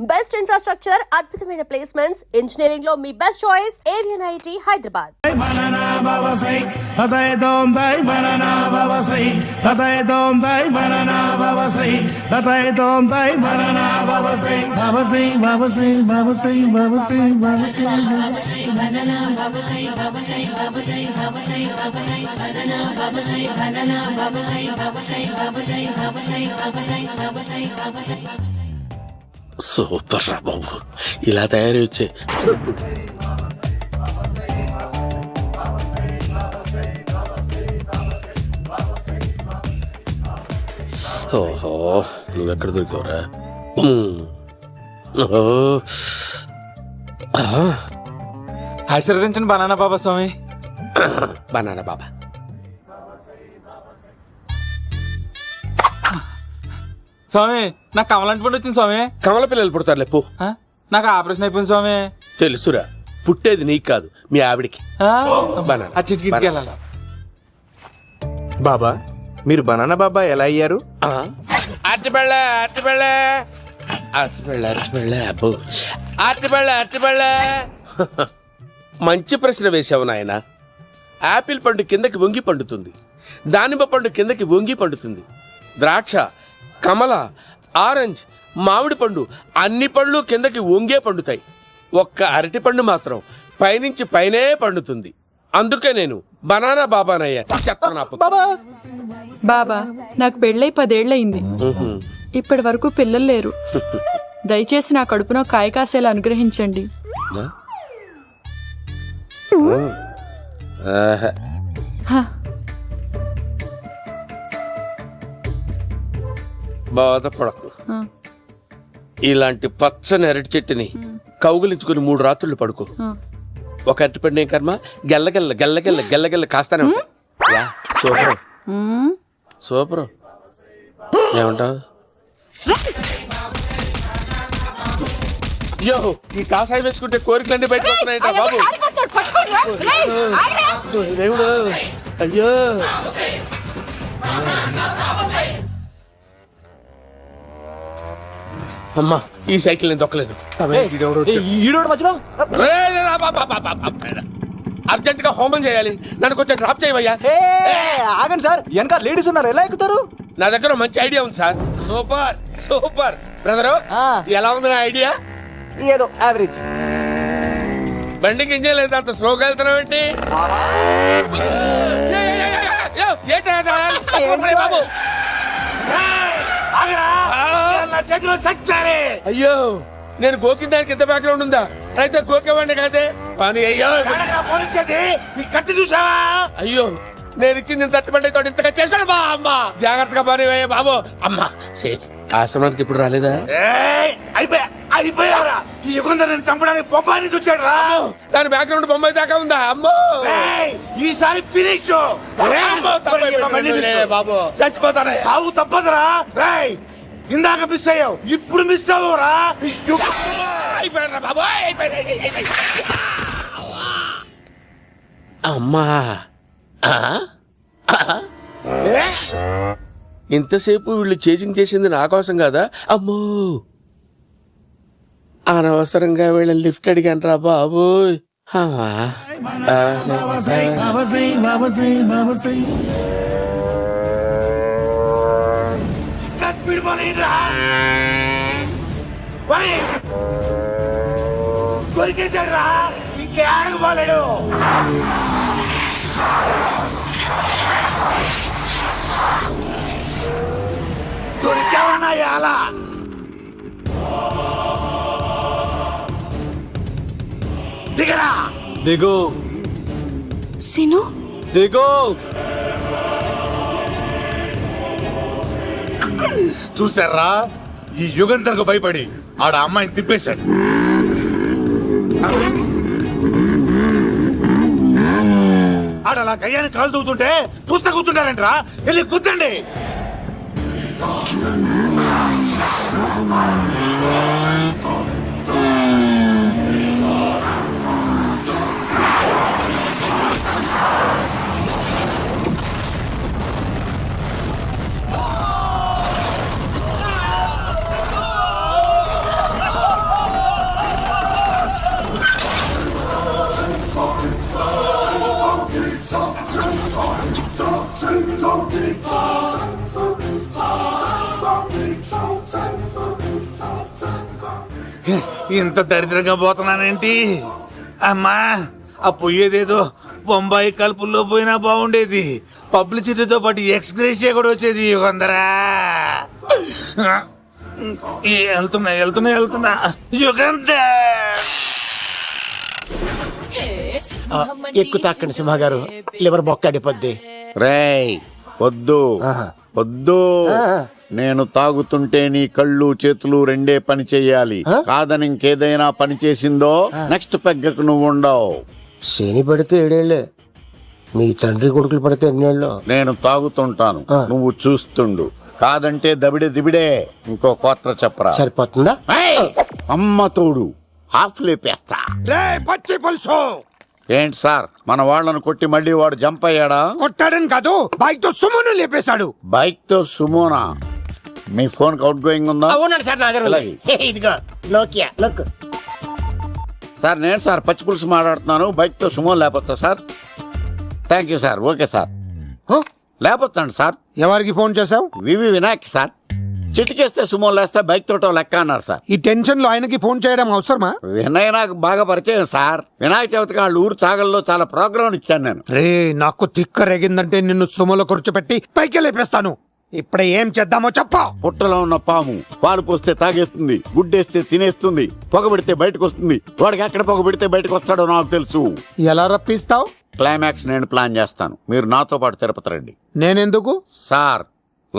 Best infrastructure, అద్భుతమైన placements, engineering లో మీ బెస్ట్ చాయిస్ ఏవియన్ ఐఐటి హైదరాబాద్. సూపర్ రా బాబు, ఇలా తయారీ వచ్చే. ఓహో, నువ్వెక్కడ దొరికావురా? ఆశీర్వదించండి బనానా బాబా స్వామి. బనానా బాబా. స్వామి నాకు కమలంటి పండు వచ్చింది స్వామి. కమల పిల్లలు పుడతారు లేపు. నాకు ఆపరేషన్ అయిపోయింది స్వామి. తెలుసురా, పుట్టేది నీకు కాదు మీ ఆవిడికి. ఆ చిటికిటికి వెళ్ళాలి. బాబా, మీరు బనానా బాబా ఎలా అయ్యారు? మంచి ప్రశ్న వేశావు నాయన. యాపిల్ పండు కిందకి వంగి పండుతుంది, దానిమ్మ పండు కిందకి వంగి పండుతుంది, ద్రాక్ష, కమల, ఆరెంజ్, మామిడి పండు అన్ని పండ్లు కిందకి వంగే పండుతాయి. ఒక్క అరటి పండు మాత్రం పైనుంచి పైనే పండుతుంది. అందుకే నేను బనానా బాబానయ్యా. బాబా, నాకు పెళ్ళై 10 ఏళ్లయింది. ఇప్పటి వరకు పిల్లలు లేరు. దయచేసి నా కడుపున కాయ కాసేలా అనుగ్రహించండి. బాధపడకు. ఇలాంటి పచ్చని అరటి చెట్టుని కౌగులించుకుని 3 రాత్రులు పడుకో. ఒక అరటి పండు ఏం కర్మ, గెల్లగెల్ల గెల్లగెల్ల గెల్లగెల్ల కాస్తానే ఉంటాయి. Super super. ఏమంటావు? అయ్యో, ఈ కాసాయి వేసుకుంటే కోరికలన్నీ బయటకు వస్తున్నాయంట బాబు. దేవుడు, అయ్యో. అమ్మా, ఈ సైకిల్ నేను దొక్కలేదు. అర్జెంట్ గా హోమం చేయాలి, నన్ను కొంచెం డ్రాప్ చేయవయ్యా. ఆగండి సార్, వెనక లేడీస్ ఉన్నారు, ఎలా ఎక్కుతారు? నా దగ్గర మంచి ఐడియా ఉంది సార్. Super super. బ్రదరు, ఎలా ఉంది నా ఐడియా? ఏదో యావరేజ్. బండికి ఇంజన్ లేదు, అంత స్లోగా వెళ్తున్నావు ఏంటి? అయ్యో, నేను గోకిన దానికి ఎంత బ్యాక్గ్రౌండ్ ఉందా? అయితే గోకేవాడిని కాదే. కానీ అయ్యో కత్తి చూసావా? అయ్యో, నేను ఇచ్చింది తట్టుబడి తోటి ఇంతగా చేశాను బా. అమ్మ జాగ్రత్తగా పని బాబు. అమ్మా సేఫ్. ఆశ్రమానికి ఇప్పుడు రాలేదా? అయిపోయారా? ఈ యుగంలో నేను చంపడానికి బొమ్మాయి వచ్చాడు రా. దాని బ్యాక్గ్రౌండ్ బొమ్మాయి దాకా ఉందా? అమ్మో, ఈసారి ఫినిష్. బాబు చచ్చిపోతానే. సాగు తప్పదురా. ఇందాక మిస్ అయ్యావు, ఇప్పుడు మిస్ అవ్వరా. బాబు అమ్మా, ఇంతసేపు వీళ్ళు చేజింగ్ చేసింది నా కోసం కదా. అమ్మో, అనవసరంగా వీళ్ళని లిఫ్ట్ అడిగాను రా బాబు. దొరికేశాడు రా, ఇంకే ఆడకపోలేడు. దొరికావన్నా ఎలా? దిగరా. దిగు సిను, దిగు. చూసారా, ఈ యుగంతరకు భయపడి ఆడ అమ్మాయిని తిప్పేశాడు. ఆడలా గయ్యాన్ని కాలు దూతుంటే చూస్తా కూర్చుంటారంటరా. వెళ్ళి కూర్చోండి. ఇంత దరిద్రంగా పోతున్నానేంటి? అమ్మా, ఆ పోయేదేదో బొంబాయి కలుపుల్లో పోయినా బాగుండేది. పబ్లిసిటీతో పాటు ఎక్స్గ్రేషియా కూడా వచ్చేది. యుగంధరా వెళ్తున్నా యుగంధర్. ఎక్కు తాకండి సింహ గారు, లివర్ బొక్క అడిపోద్ది. రేయ్ వద్దు నేను తాగుతుంటే నీ కళ్ళు చేతులు రెండే పని చెయ్యాలి. కాదని ఇంకేదైనా పని చేసిందో నెక్స్ట్ పెగ్గకు నువ్వు ఉండవు. శని పడితే 7 ఏళ్ళే, మీ తండ్రి కొడుకులు పడితే 2 ఏళ్ళు. నేను తాగుతుంటాను, నువ్వు చూస్తుండు. కాదంటే దబిడే దిబిడే. ఇంకో క్వార్టర్ చెప్పరా. సరిపోతుందా? ఏయ్! అమ్మ తోడు హాఫ్ లేపేస్తా. రే పచ్చి పులుసు, ఏంటి సార్, మన వాళ్ళను కొట్టి మళ్ళీ వాడు జంప్ అయ్యాడా? కొట్టాడని కాదు, బైక్ తో సుమను లేపేశాడు. బైక్ తో సుమోనా? మీ ఫోన్ కి అవుట్ గోయింగ్ ఉందా? ఉన్నాడు సార్ నా దగ్గర. అలాగే. ఇదిగో నోకియా లుక్. సార్ నేను సార్ పచ్చి పులుసు మాట్లాడుతున్నాను. బైక్ తో సుమో లేపొచ్చా sir? Thank you sir. Okay sir, లేపొచ్చండి సార్. ఎవరికి ఫోన్ చేసావు? VV Vinayak sir. చిటికేస్తే సుమో లేస్తే బైక్ తోటో లెక్క అన్నారు సార్. ఈ టెన్షన్ లో ఆయనకి ఫోన్ చేయడం అవసరమా? వినయ్ నాకు బాగా పరిచయం సార్. వినాయక చవితికి వాళ్ళ ఊరు చాగల్లో చాలా ప్రోగ్రాం ఇచ్చాను నేను. రే, నాకు తిక్క రేగిందంటే నిన్ను సుమలో కూర్చోపెట్టి పైకి లేపేస్తాను. ఇప్పుడే ఏం చేద్దామో చెప్పా. పుట్టలో ఉన్న పాము పాలు పోస్తే తాగేస్తుంది, గుడ్డేస్తే తినేస్తుంది, పొగబెడితే బయటకు వస్తుంది. వాడికి ఎక్కడ పొగబెడితే బయటకు వస్తాడో నాకు తెలుసు. ఎలా రప్పిస్తావు? క్లైమాక్స్ నేను ప్లాన్ చేస్తాను, మీరు నాతో పాటు తిరుపతి రండి. నేనెందుకు? సార్,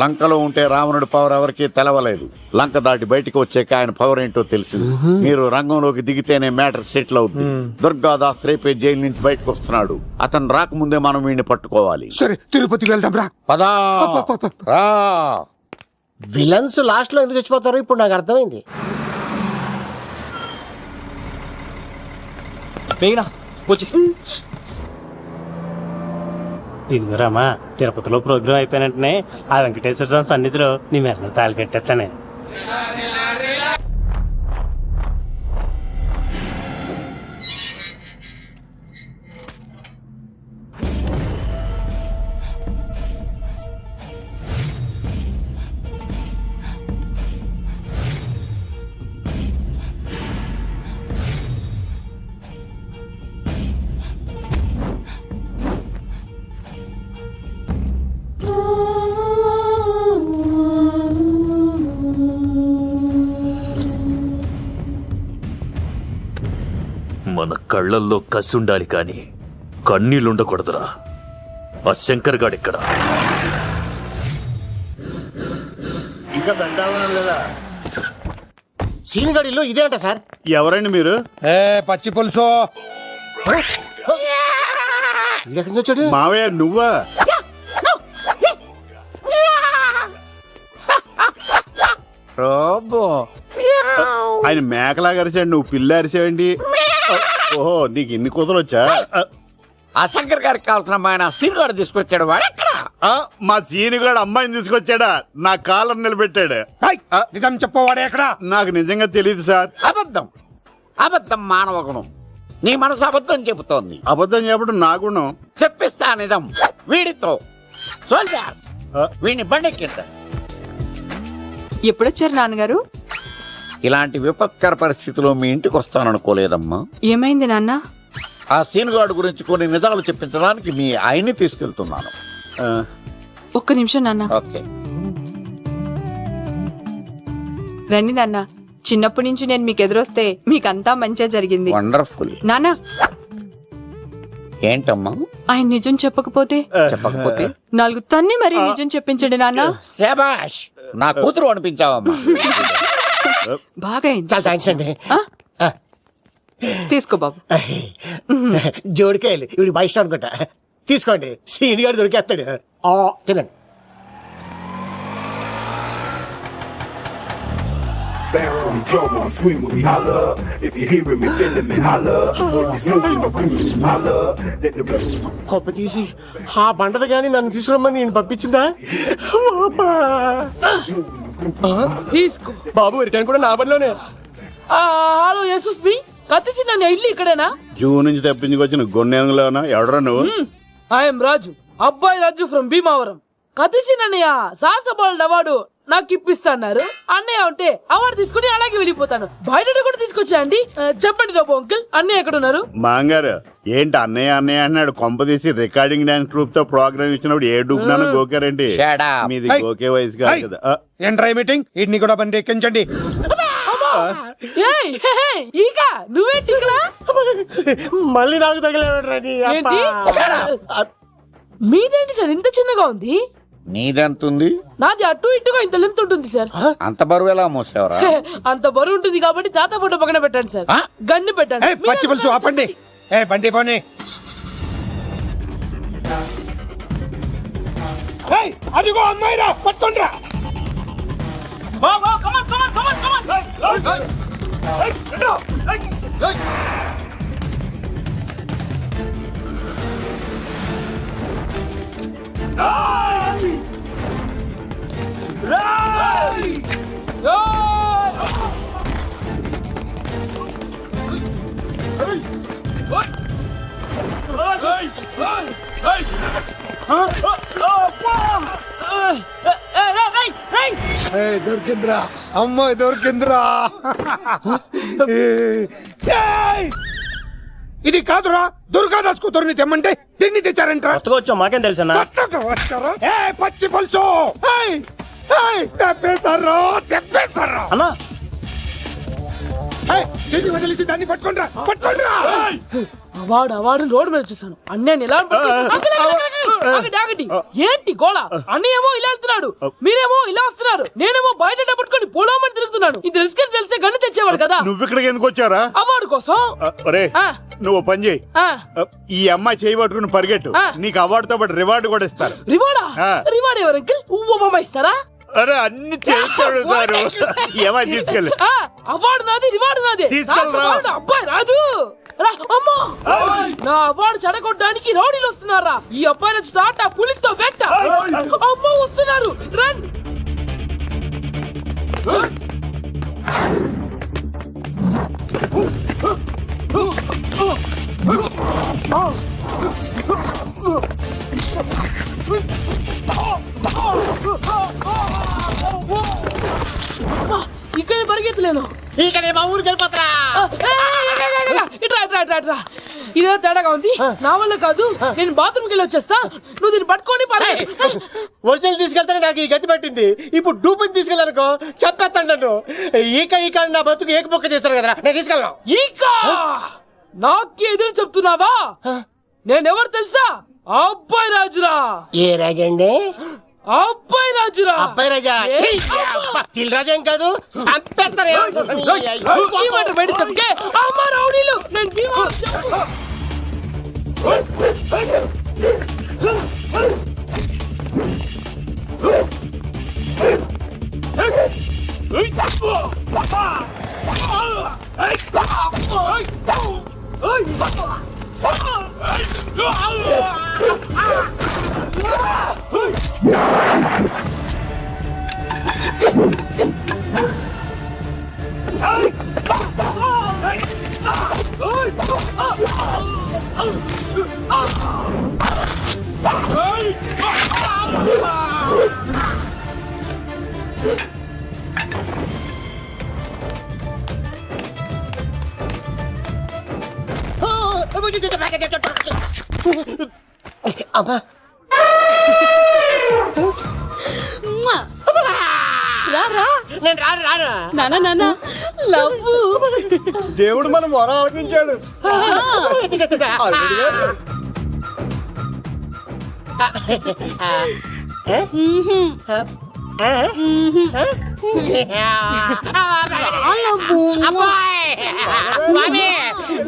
లంకలో ఉంటే రావణుడి పవర్ ఎవరికి తెలవలేదు. లంక దాటి బయటకు వచ్చాక ఆయన పవర్ ఏంటో తెలిసింది. మీరు రంగంలోకి దిగితేనే మ్యాటర్ సెటిల్ అవుతుంది. దుర్గాదాస్ రేపే జైలు నుంచి బయటకు వస్తున్నాడు. అతను రాకముందే మనం వీడిని పట్టుకోవాలి. సరే, తిరుపతికి వెళ్దాం రా. పదా రా. విలన్స్ లాస్ట్ లో ఎందుకు చచ్చిపోతారో ఇప్పుడు నాకు అర్థమైంది. ఇదిగో రామా, తిరుపతిలో ప్రోగ్రాం అయిపోయినట్టునే ఆ వెంకటేశ్వర స్వామి సన్నిధిలో నీ మెల్ల తాళి కట్టేస్తానే. మన కళ్ళల్లో కసి ఉండాలి కానీ కన్నీళ్ళుండకూడదురా. ఆ శంకర్ గాడెక్కడ? ఇంకా దండాలనే లేదా? సీనిగాడిలో ఇదే అంట సార్. ఎవరండి మీరు? ఏ పచ్చి పులుసు, ఎక్కడి నుంచి వచ్చాడు? మావయ్య నువ్వా? ఆయన మేకలాగా అరిచాడు, నువ్వు పిల్ల అరిచావండి. ఓహో, నీకు ఇన్ని కూతురు వచ్చా? ఆ శంకర్ గారికి కావాల్సిన అమ్మాయి సీనుగాడు తీసుకొచ్చాడు. వాడెక్కడ? మా సీనుగాడు అమ్మాయిని తీసుకొచ్చాడా? నా కాలర్ నిలబెట్టాడు. నిజం చెప్పవాడే ఎక్కడ? నాకు నిజంగా తెలియదు సార్. అబద్ధం, అబద్ధం మానవ గుణం. నీ మనసు అబద్ధం చెబుతోంది. అబద్ధం చెప్పడం నా గుణం. చెప్పిస్తా నిజం. వీడితో సోల్జర్స్ వీడిని బండెక్కించండి. ఎప్పుడొచ్చారు నాన్నగారు? ఇలాంటి విపత్కర పరిస్థితిలో మీ ఇంటికి వస్తాననుకోలేదమ్మా. ఏమైంది నాన్న? ఆ సీనుగాడు గురించి కొన్ని నిజాలు చెప్పించడానికి మీ ఆయన్ని తీసుకెళ్తున్నాను. ఒక్క నిమిషం నాన్న. ఓకే, రండి నాన్న. చిన్నప్పటి నుంచి నేను మీకు ఎదురొస్తే మీకంతా మంచిగా జరిగింది. వండర్ఫుల్. నాన్న, ఏంటమ్మా? ఆయన నిజం చెప్పకపోతే చెప్పకపోతే 4 తన్ని మరీ నిజం చెప్పించండి నాన్న. శభాష్, నా కూతురు అనిపించావమ్మా. బాగా అయింది. చాలా థ్యాంక్స్ అండి. తీసుకో బాబు. జోడికాయలు ఇవి బాగా ఇష్టం అనుకుంటా. తీసుకోండి, సీనిగాడు దొరికేస్తాడు. తినండి. Bounce when we drum, when we scream, when we holler. If you hear me, feeling me, holler. When you smoking, no cream, holler. Let the blood. Koppa తీసి ఆ బండది కానీ నన్ను తీసుకురమ్మని నేను పంపించిందా? తీసుకో బాబు, రిటర్న్ కూడా నా పనిలోనే. హలో యేసుస్ మీ కత్తిసి నన్ను ఇల్లు ఇక్కడేనా? జూ నుంచి తప్పించుకొచ్చిన గొన్నెంగులోనా? ఎవడరా నువ్వు? ఐఎమ్ రాజు, అబ్బాయి రాజు ఫ్రమ్ భీమావరం. కత్తిసి నన్నయ్య సాహస బాలుడు అవార్డు నాకు ఇప్పిస్తాన్నారు. అన్నయ్య ఉంటే అవార్డు తీసుకుని అలాగే వెళ్ళిపోతాను. బయట కూడా తీసుకొచ్చా అండి. చెప్పండి రాబు అంకుల్, అన్నయ్య ఎక్కడ ఉన్నారు? మాంగారు ఏంటి అన్నయ్య అన్నయ్య అన్నాడు కొంపదీసి రికార్డింగ్ డాన్స్ ట్రూప్ తో ప్రోగ్రామ్ ఇచ్చినప్పుడు ఏ డూబ్నాను గోకారండి. మీది గోకే వయసు కాదు కదా. ఏంట్రై మీటింగ్ ఇడ్ని కూడా బండి ఎక్కించండి. ఈక నువ్వేంటి ఇక్కడ? మళ్ళీ నాకు తగిలేవాడు. ఏంటి? మీదేంటి సార్ ఇంత చిన్నగా ఉంది? నీదెంతుంది? నాది అటు ఇటుగా ఇంత లెంత్ ఉంటుంది సార్. అంత బరువు ఎలా మోసేవరా? అంత బరువు ఉంటుంది కాబట్టి తాత ఫోటో పక్కన పెట్టండి సార్. గన్ను పెట్టండి. పచ్చి పులుసు ఆపండి. బండి పోనీ. అదిగో అమ్మాయిరా, పట్టుకోండిరా. దొరికిందిరా, అమ్మాయి దొరికిందిరా. ఇది కాదురా, దుర్గాదాస్ కూతురుని తెమ్మంటే దీన్ని తెచ్చారంటరా. వచ్చా మాకేం తెలుసన్నా? పచ్చి పులుసు తెప్పేశారు, తెప్పేశారు అన్నా. దీన్ని వదిలేసి దాన్ని పట్టుకోండిరా, పట్టుకోండిరా. అవార్డు రోడ్డు మీద చూసాను. అన్నయ్య ఎలా ఏంటి గోళ? అన్నయ్యేమో ఇలా వెళ్తున్నాడు, మీరేమో ఇలా వస్తున్నారు, నేనేమో బయట పట్టుకొని పోలోమని తిరుగుతున్నాను. ఇది రిస్క్ తెలిసే గన్ను తెచ్చేవాడు కదా. నువ్వు ఇక్కడికి ఎందుకు వచ్చారా? అవార్డు కోసం. ఒరే నువ్వు పని చేయి, ఈ అమ్మాయి చేయి పట్టుకుని పరిగెట్టు, నీకు అవార్డుతో పాటు రివార్డు కూడా ఇస్తారు. రివార్డా? రివార్డ్ ఎవరు అంకిల్? ఉవ్వమ్మ ఇస్తారా? అరే అన్ని చేస్తాడు. ఏమై తీసుకెళ్ళి. అవార్డు నాది, రివార్డు నాది. తీసుకెళ్ళరా. అబ్బాయి రాజు అమ్మా, నా అవార్డు చెడగొట్టడానికి రౌడీలు వస్తున్నారా? ఈ అబ్బాయి నుంచి స్టార్ట్, పులితో వెంట. అమ్మ వస్తున్నారు, రన్. ఇక్కడ పరిగెత్తలేను. మా ఊరికి వెళ్ళిపోతారా. ఇట్రా ఇదే తేడాగా ఉంది. నా వల్ల కాదు, నేను బాత్రూమ్కి వెళ్ళి వచ్చేస్తా. నువ్వు దీన్ని పట్టుకొని ఒరిజినల్ తీసుకెళ్తానే నాకు ఈ గతి పట్టింది. ఇప్పుడు డూపుని తీసుకెళ్ళానుకో చెప్పేస్తాను నన్ను. ఈక నా బతుకు ఏకపొక్క చేశారు కదరా, నేను తీసుకెళ్ళను. ఈక నాకు ఎదురు చెప్తున్నావా? నేనెవరు తెలుసా? అబ్బాయి రాజురా. ఏ రాజండి? అబ్బాయి రాజురా. అబ్బాయి రాజా తిల్ రాజా ఏం కాదు, సంపేస్తారు. బయట చెప్తే అమ్మ రౌడీలు. నేను అమ్మా నేను రాను. దేవుడు మనం మొర ఆలకించాడు.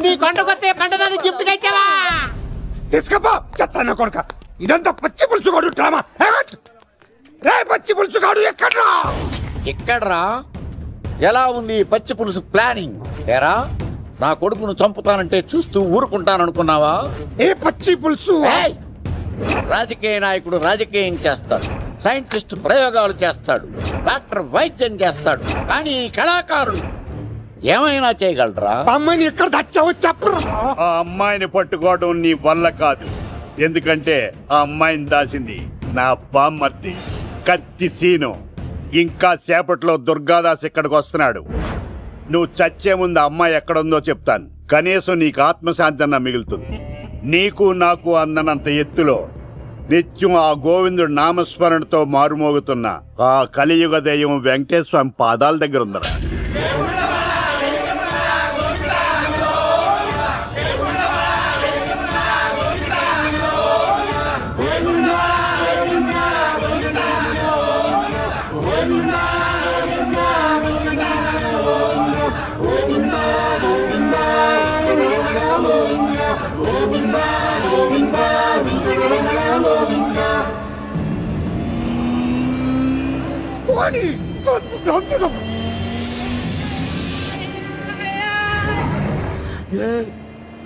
నీ కొండకొస్తే పంటదాన్ని గిఫ్ట్ గా ఇచ్చావా? తీసుకపో చెత్త కొడుక. ఇదంతా పచ్చి పులుసుగాడు డ్రామా. రే పచ్చి పులుసుగాడు ఎక్కడ్రా? ఎక్కడ్రా? ఎలా ఉంది పచ్చి పులుసు ప్లానింగ్? ఏరా నా కొడుకును చంపుతానంటే చూస్తూ ఊరుకుంటాననుకున్నావా? ఏ పచ్చి పులుసు? రాజకీయ నాయకుడు రాజకీయం చేస్తాడు, సైంటిస్ట్ ప్రయోగాలు చేస్తాడు, డాక్టర్ వైద్యం చేస్తాడు, కానీ కళాకారుడు ఏమైనా చేయగలరా? అమ్మాయిని ఎక్కడ తెచ్చావో చెప్పరా. ఆ అమ్మాయిని పట్టుకోవడం నీ వల్ల కాదు, ఎందుకంటే ఆ అమ్మాయిని దాసింది నా బామ్మర్ది కత్తి సీను. ఇంకా సేపట్లో దుర్గాదాస్ ఇక్కడికి వస్తున్నాడు. నువ్వు చచ్చే ముందు అమ్మాయి ఎక్కడుందో చెప్తాను. కనీసం నీకు ఆత్మశాంతి అన్న మిగులుతుంది. నీకు నాకు అందనంత ఎత్తులో నిత్యం ఆ గోవిందుడు నామస్మరణతో మారుమోగుతున్న ఆ కలియుగ దైవం వెంకటేశ్వర స్వామి పాదాల దగ్గర ఉందరా.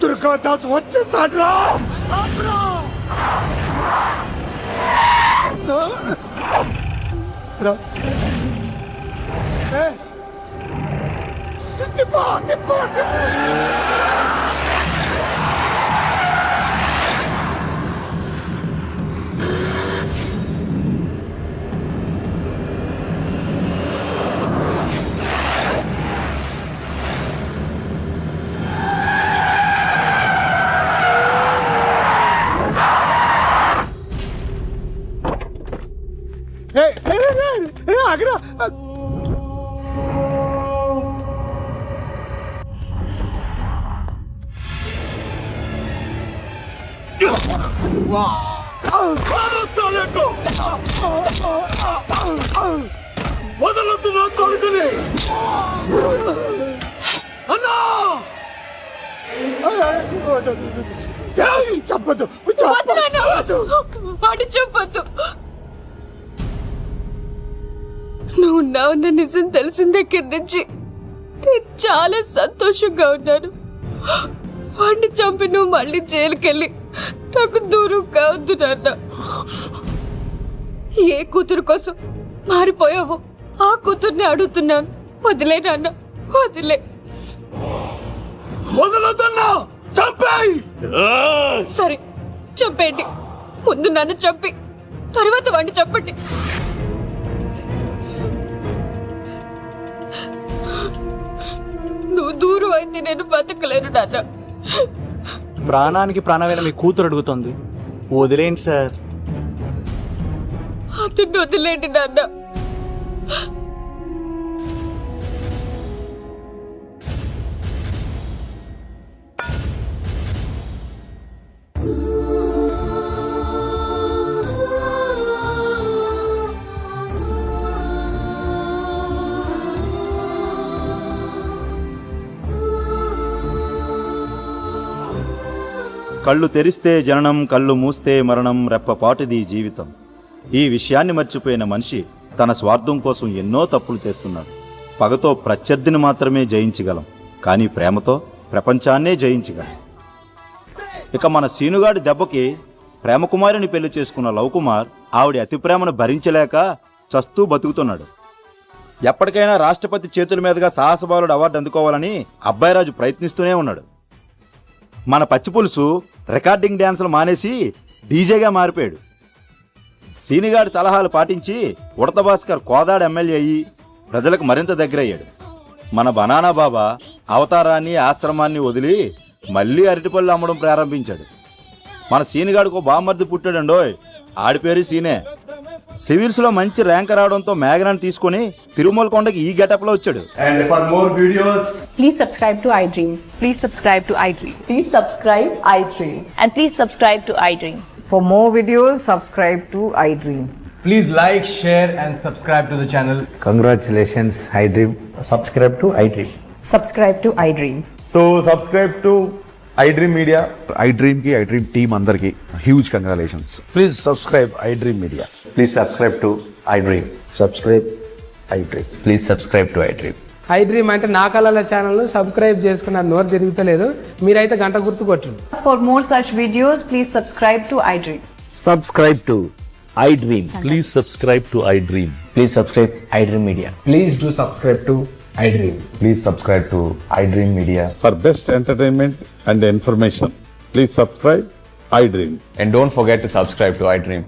దుర్గాదాస్ వచ్చేసాడ్రా. ఆగరా. వదలొద్దు నా కొడుకుని. అన్నా చెప్పద్దు చెప్పొద్దు. నువ్వు ఉన్నావన్న నిజం తెలిసిన దగ్గర నుంచి నేను చాలా సంతోషంగా ఉన్నాను. వాడిని చంపి నువ్వు మళ్ళీ జైలుకెళ్ళి నాకు దూరం కావద్దు నాన్న. ఏ కూతురు కోసం మారిపోయావో ఆ కూతుర్ని అడుగుతున్నాను. వదిలే నాన్న, వదిలే. వదలొద్దన్నా, చంపేయ్. సరే చంపేయండి. ముందు నన్ను చంపి తర్వాత వాడిని చంపండి. నువ్వు దూరం అయితే నేను బతకలేను నాన్న. ప్రాణానికి ప్రాణమైన మీ కూతురు అడుగుతుంది, వదిలేండి సార్. అతన్ని వదిలేండి నాన్న. కళ్ళు తెరిస్తే జననం, కళ్ళు మూస్తే మరణం, రెప్పపాటుది జీవితం. ఈ విషయాన్ని మర్చిపోయిన మనిషి తన స్వార్థం కోసం ఎన్నో తప్పులు చేస్తున్నాడు. పగతో ప్రత్యర్థిని మాత్రమే జయించగలం, కానీ ప్రేమతో ప్రపంచాన్నే జయించగలం. ఇక మన సీనుగాడి దెబ్బకి ప్రేమకుమారిని పెళ్లి చేసుకున్న లవకుమార్ ఆవిడ అతి ప్రేమను భరించలేక చస్తూ బతుకుతున్నాడు. ఎప్పటికైనా రాష్ట్రపతి చేతుల మీదుగా సాహసబాలుడు అవార్డు అందుకోవాలని అబ్బాయిరాజు ప్రయత్నిస్తూనే ఉన్నాడు. మన పచ్చిపులుసు రికార్డింగ్ డ్యాన్సులు మానేసి డీజేగా మారిపోయాడు. సీనిగాడి సలహాలు పాటించి ఉడత భాస్కర్ కోదాడ ఎమ్మెల్యే అయ్యి ప్రజలకు మరింత దగ్గరయ్యాడు. మన బనానా బాబా అవతారాన్ని, ఆశ్రమాన్ని వదిలి మళ్ళీ అరటిపళ్ళు అమ్మడం ప్రారంభించాడు. మన సీనిగాడికి బామ్మర్ది పుట్టాడండోయ్, ఆడి పేరు సీనే. సివిల్స్ లో మంచి ర్యాంక్ రావడంతో మేఘనాన్ని తీసుకుని తిరుమల కొండకి ఈ గెటప్ లో వచ్చాడు. And for more videos, please subscribe to iDream. Please subscribe to iDream. Please subscribe iDream. And please subscribe to iDream. For more videos, subscribe to iDream. please like, share and subscribe to the channel. Congratulations, iDream. Subscribe to iDream. Subscribe to iDream. So subscribe to iDream Media. iDream ki iDream team andarki huge congratulations. Please subscribe iDream Media. Please subscribe to iDream. Subscribe iDream. Please subscribe to iDream. iDream అంటే నా కళల channel subscribe చేసుకున్న నోరు తిరుగుతలేదు. మీరైతే గంట గుర్తు కొట్టండి. For more such videos, please subscribe to iDream. Subscribe to iDream. Please subscribe to iDream. Please subscribe iDream Media. Please do subscribe to iDream. Please subscribe to iDream Media. For best entertainment and information, please subscribe iDream. And don't forget to subscribe to iDream.